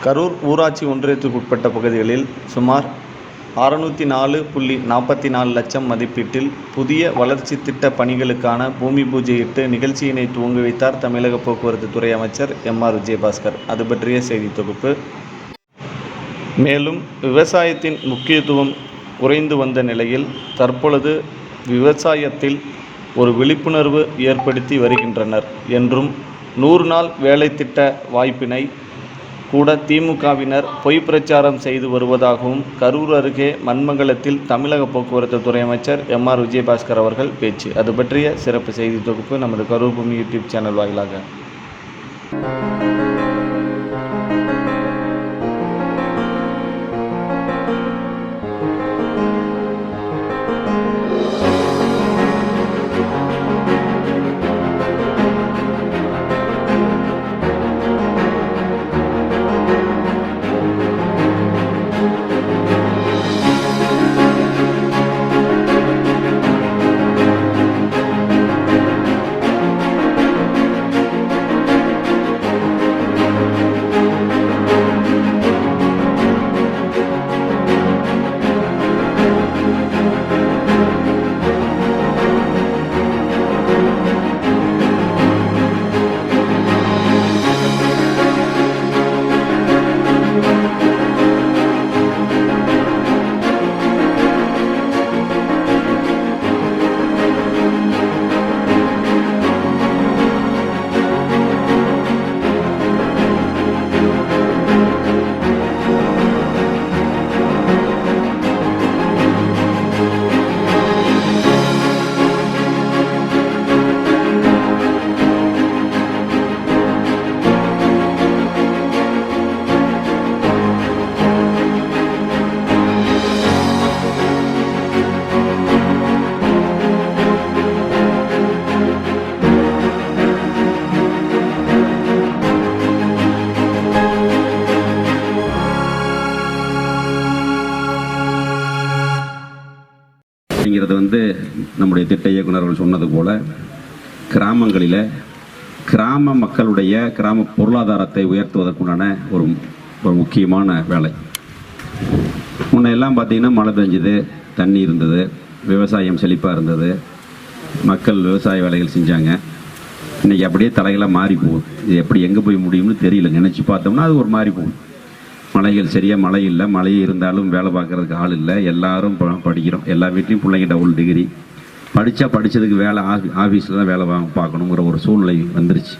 கரூர் ஊராட்சி ஒன்றியத்திற்குட்பட்ட பகுதிகளில் சுமார் 604.44 லட்சம் மதிப்பீட்டில் புதிய வளர்ச்சி திட்ட பணிகளுக்கான பூமி பூஜையிட்டு நிகழ்ச்சியினை துவங்கி வைத்தார் தமிழக போக்குவரத்து துறை அமைச்சர் எம்.ஆர். விஜயபாஸ்கர். அது பற்றிய செய்தி தொகுப்பு. மேலும் விவசாயத்தின் முக்கியத்துவம் குறைந்து வந்த நிலையில் தற்பொழுது விவசாயத்தில் ஒரு விழிப்புணர்வு ஏற்படுத்தி வருகின்றனர் என்றும் 100 நாள் வேலை திட்ட வாய்ப்பினை கூட திமுகவினர் பொய் பிரச்சாரம் செய்து வருவதாகவும் கரூர் அருகே மண்மங்கலத்தில் தமிழக போக்குவரத்து துறை அமைச்சர் எம்.ஆர். விஜயபாஸ்கர் அவர்கள் பேச்சு. அது பற்றிய சிறப்பு செய்தி தொகுப்பு நமது கரூர் பூமி யூடியூப் சேனல் வாயிலாக. அப்படிங்கிறது நம்முடைய திட்ட இயக்குநர்கள் சொன்னது போல கிராமங்களில் கிராம மக்களுடைய கிராம பொருளாதாரத்தை உயர்த்துவதற்குண்டான ஒரு முக்கியமான வேலை. முன்னையெல்லாம் பார்த்தீங்கன்னா மழை பெஞ்சுது, தண்ணி இருந்தது, விவசாயம் செழிப்பாக இருந்தது, மக்கள் விவசாய வேலைகள் செஞ்சாங்க. இன்றைக்கி அப்படியே தலைகளாக மாறி போகுது. இது எப்படி எங்கே போய் முடியும்னு தெரியல. நினச்சி பார்த்தோம்னா அது ஒரு மாறி போகுது. மழைகள் சரியாக மழை இல்லை, மழையே இருந்தாலும் வேலை பார்க்குறதுக்கு ஆள் இல்லை. எல்லாரும் படிக்கிறோம், எல்லா வீட்லேயும் பிள்ளைங்க டபுள் டிகிரி படித்ததுக்கு வேலை ஆஃபீஸில் தான் வேலை பார்க்கணுங்கிற ஒரு சூழ்நிலை வந்துருச்சு.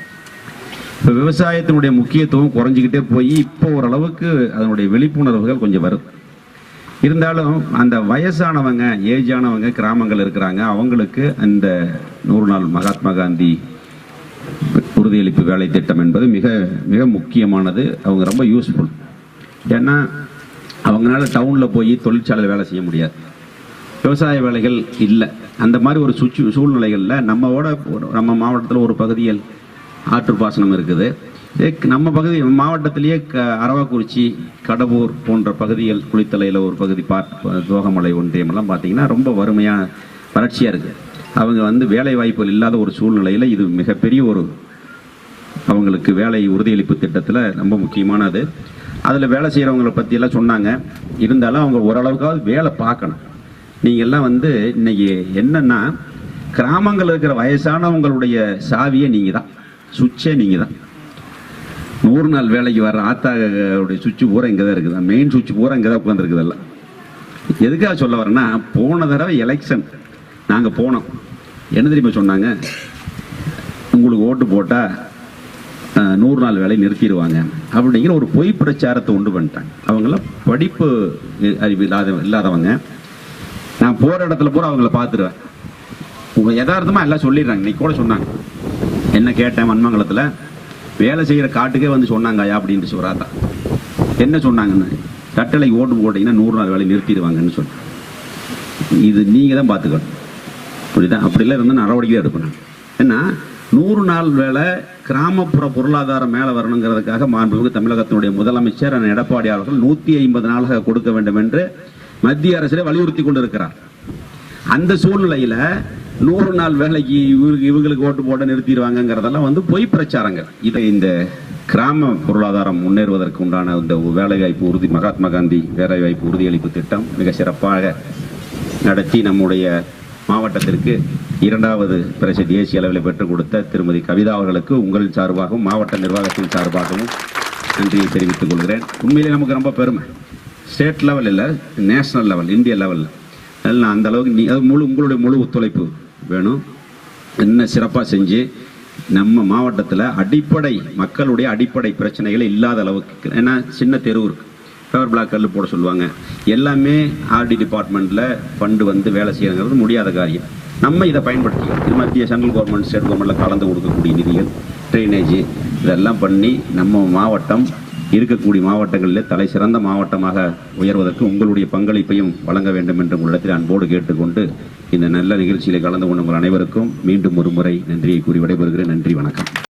இப்போ விவசாயத்தினுடைய முக்கியத்துவம் குறைஞ்சிக்கிட்டே போய் இப்போ ஓரளவுக்கு அதனுடைய விழிப்புணர்வுகள் கொஞ்சம் வருது. இருந்தாலும் அந்த வயசானவங்க ஏஜானவங்க கிராமங்கள் இருக்கிறாங்க. அவங்களுக்கு அந்த 100 நாள் மகாத்மா காந்தி உறுதியளிப்பு வேலை திட்டம் என்பது மிக மிக முக்கியமானது. அவங்க ரொம்ப யூஸ்ஃபுல். ஏன்னா அவங்களால டவுனில் போய் தொழிற்சாலையில் வேலை செய்ய முடியாது, விவசாய வேலைகள் இல்லை. அந்த மாதிரி ஒரு சூழ்நிலைகளில் நம்ம மாவட்டத்தில் ஒரு பகுதியில் ஆற்றுப்பாசனம் இருக்குது. நம்ம பகுதி மாவட்டத்திலேயே அரவாக்குறிச்சி, கடம்பூர் போன்ற பகுதிகள், குளித்தலையில் ஒரு பகுதி, தோகமலை ஒன்றியமெல்லாம் பார்த்தீங்கன்னா ரொம்ப வறுமையாக வறட்சியாக இருக்குது. அவங்க வேலை வாய்ப்புகள் இல்லாத ஒரு சூழ்நிலையில் இது மிகப்பெரிய ஒரு அவங்களுக்கு வேலை உறுதியளிப்பு திட்டத்தில் ரொம்ப முக்கியமானது. அதில் வேலை செய்கிறவங்களை பற்றியெல்லாம் சொன்னாங்க. இருந்தாலும் அவங்க ஓரளவுக்காவது வேலை பார்க்கணும். நீங்கள்லாம் இன்னைக்கு என்னென்னா கிராமங்கள் இருக்கிற வயசானவங்களுடைய சாவியே நீங்கள் தான், சுவிட்சே நீங்கள் தான். 100 நாள் வேலைக்கு வர்ற ஆத்தாவுடைய சுவிட்சு பூரா இங்கே தான் இருக்குது. மெயின் சுவிட்சு பூரா இங்கே தான் உட்காந்துருக்குதல்ல. எதுக்காக சொல்ல வரேன்னா, போன தடவை எலெக்ஷன் நாங்கள் போனோம். என்ன தெரியுமா சொன்னாங்க? உங்களுக்கு ஓட்டு போட்டால் 100 நாள் வேலை நிறுத்திடுவாங்க அப்படிங்கிற ஒரு பொய் பிரச்சாரத்தை உண்டு பண்ணிட்டாங்க. அவங்களாம் படிப்பு அறிவு இல்லாதவங்க. நான் போகிற இடத்துல பூரா அவங்கள பார்த்துருவேன். உங்கள் யதார்த்தமாக எல்லாம் சொல்லிடுறாங்க. இன்னைக்கு கூட சொன்னாங்க, என்ன கேட்டேன், மண்மங்கலத்தில் வேலை செய்கிற காட்டுக்கே சொன்னாங்க ஐயா அப்படின்ட்டு சொல்கிறாத்தா. என்ன சொன்னாங்கன்னு, கட்டளைக்கு ஓட்டு போட்டிங்கன்னா 100 நாள் வேலை நிறுத்திடுவாங்கன்னு சொன்னாங்க. இது நீங்கள் தான் பார்த்துக்கணும், புரியுதா? அப்படிலாம் இருந்தால் நடவடிக்கை எடுக்கணும். ஏன்னா 100 நாள் வேலை கிராமப்புற பொருளாதாரம் மேலே வரணுங்கிறதுக்காக மாண்புமிகு தமிழகத்தினுடைய முதலமைச்சர் எடப்பாடி அவர்கள் 150 நாளாக கொடுக்க வேண்டும் என்று மத்திய அரசிலே வலியுறுத்தி கொண்டிருக்கிறார். அந்த சூழ்நிலையில் 100 நாள் வேலைக்கு இவங்களுக்கு ஓட்டு போட நிறுத்திடுவாங்கிறதெல்லாம் பொய் பிரச்சாரங்கள். இதை இந்த கிராம பொருளாதாரம் முன்னேறுவதற்கு உண்டான இந்த வேலைவாய்ப்பு உறுதி மகாத்மா காந்தி வேலைவாய்ப்பு உறுதியளிப்பு திட்டம் மிக சிறப்பாக நடத்தி நம்முடைய மாவட்டத்திற்கு 2வது பரிசு தேசிய அளவில் பெற்றுக் கொடுத்த திருமதி கவிதா அவர்களுக்கு உங்கள் சார்பாகவும் மாவட்ட நிர்வாகத்தின் சார்பாகவும் நன்றியை தெரிவித்துக் கொள்கிறேன். உண்மையிலே நமக்கு ரொம்ப பெருமை. ஸ்டேட் லெவல் இல்லை, நேஷனல் லெவல், இந்திய லெவலில் நான் அந்த அளவுக்கு அது உங்களுடைய முழு ஒத்துழைப்பு வேணும். இன்னும் சிறப்பாக செஞ்சு நம்ம மாவட்டத்தில் மக்களுடைய அடிப்படை பிரச்சனைகளை இல்லாத அளவுக்கு, ஏன்னா சின்ன தெரு இருக்கு, ஃபேவர் பிளாக் கல் போட சொல்லுவாங்க, எல்லாமே ஆர்டி டிபார்ட்மெண்ட்டில் ஃபண்டு வந்து வேலை செய்யறது முடியாத காரியம். நம்ம இதை பயன்படுத்திக்கிறோம். மத்திய சென்ட்ரல் கவர்மெண்ட் ஸ்டேட் கவர்மெண்ட்டில் கலந்து கொடுக்கக்கூடிய நிதிகள், ட்ரைனேஜ் இதெல்லாம் பண்ணி நம்ம மாவட்டம் இருக்கக்கூடிய மாவட்டங்களிலே தலை சிறந்த மாவட்டமாக உயர்வதற்கு உங்களுடைய பங்களிப்பையும் வழங்க வேண்டும் என்று உங்களிடத்தில் அன்போடு கேட்டுக்கொண்டு இந்த நல்ல நிகழ்ச்சியில் கலந்து கொண்ட உங்கள் அனைவருக்கும் மீண்டும் ஒரு முறை நன்றியை கூறி விடைபெறுகிறேன். நன்றி, வணக்கம்.